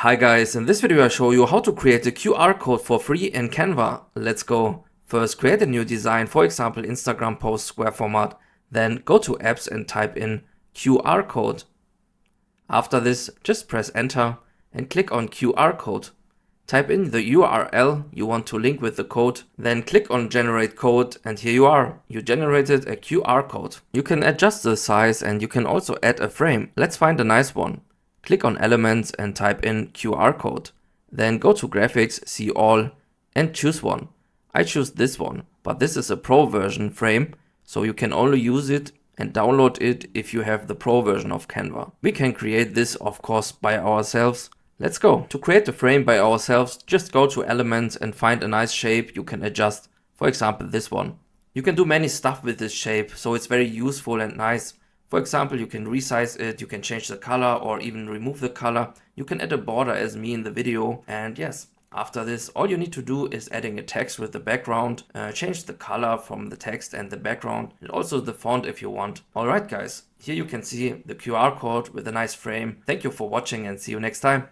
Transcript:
Hi guys, in this video I show you how to create a QR code for free in Canva. Let's go. First, create a new design, for example Instagram post square format. Then go to apps and type in QR code. After this, just press enter and click on QR code. Type in the URL you want to link with the code, then click on generate code, and here you are. You generated a QR code. You can adjust the size and you can also add a frame. Let's find a nice one. Click on elements and type in QR code. Then go to graphics, see all, and choose one. I choose this one, but this is a pro version frame, so you can only use it and download it if you have the pro version of Canva. We can create this of course by ourselves. Let's go. To create the frame by ourselves, just go to elements and find a nice shape you can adjust. For example, this one. You can do many stuff with this shape, so it's very useful and nice. For example, you can resize it, you can change the color or even remove the color. You can add a border as me in the video. And yes, after this, all you need to do is adding a text with the background, change the color from the text and the background, and also the font if you want. Alright guys, here you can see the QR code with a nice frame. Thank you for watching and see you next time.